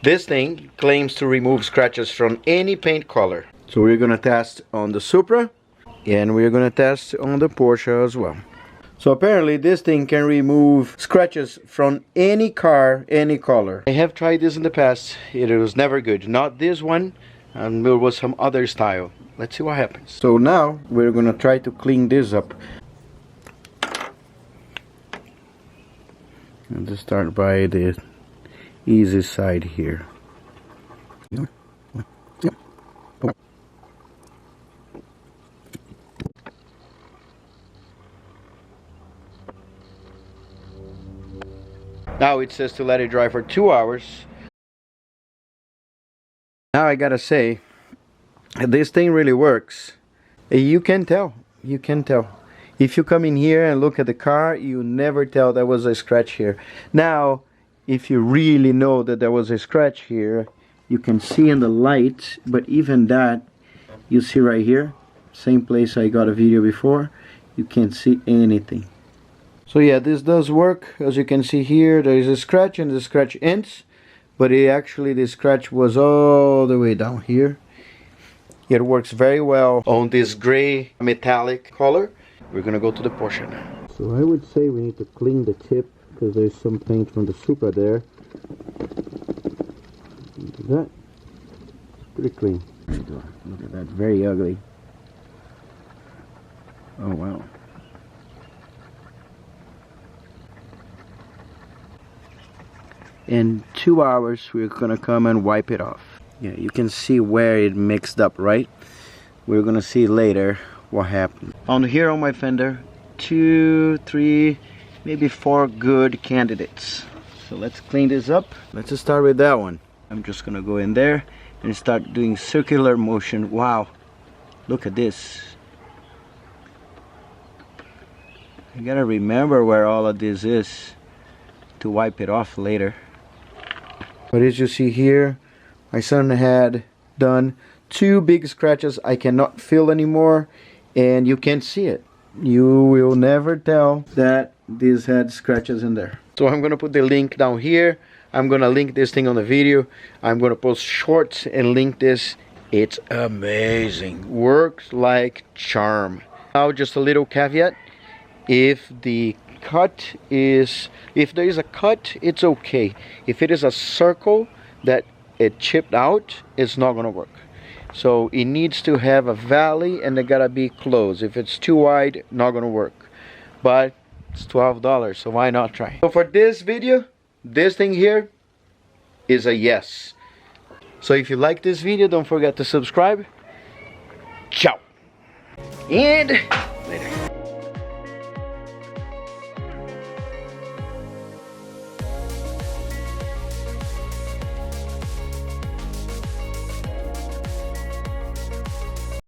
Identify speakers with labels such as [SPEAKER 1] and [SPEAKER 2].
[SPEAKER 1] This thing claims to remove scratches from any paint color. So we're gonna test on the Supra and we're gonna test on the Porsche as well. So apparently this thing can remove scratches from any car, any color. I have tried this in the past. It was never good. Not this one, and there was some other style. Let's see what happens. So now we're gonna try to clean this up. And just start by the easy side here. Now it says to let it dry for 2 hours. Now I gotta say, this thing really works. You can tell. You can tell. If you come in here and look at the car, you never tell there was a scratch here. Now, if you really know that there was a scratch here, you can see in the light, but even that, you see right here, same place I got a video before, you can't see anything. So yeah, this does work. As you can see here, there is a scratch and the scratch ends, but the scratch was all the way down here. It works very well on this gray metallic color. We're gonna go to the Porsche now. So I would say we need to clean the tip because there's some paint from the Supra there. Look at that. Pretty clean. Look at that, very ugly. Oh wow. In 2 hours we're gonna come and wipe it off. Yeah, you can see where it mixed up, right? We're gonna see later what happened. On here on my fender, 2, 3, maybe 4 good candidates. So let's clean this up. Let's just start with that one. I'm just gonna go in there and start doing circular motion. Wow, look at this. You gotta remember where all of this is to wipe it off later. But as you see here, my son had done 2 big scratches I cannot feel anymore, and you can't see it. You will never tell that this had scratches in there. So I'm gonna put the link down here. I'm gonna link this thing on the video. I'm gonna post shorts and link this. It's amazing. Works like charm. Now just a little caveat. If there is a cut, it's okay. If it is a circle that it chipped out, it's not gonna work. So it needs to have a valley and it gotta be close. If it's too wide, not gonna work. But it's $12, so why not try? So for this video, this thing here is a yes. So if you like this video, don't forget to subscribe. Ciao. And later.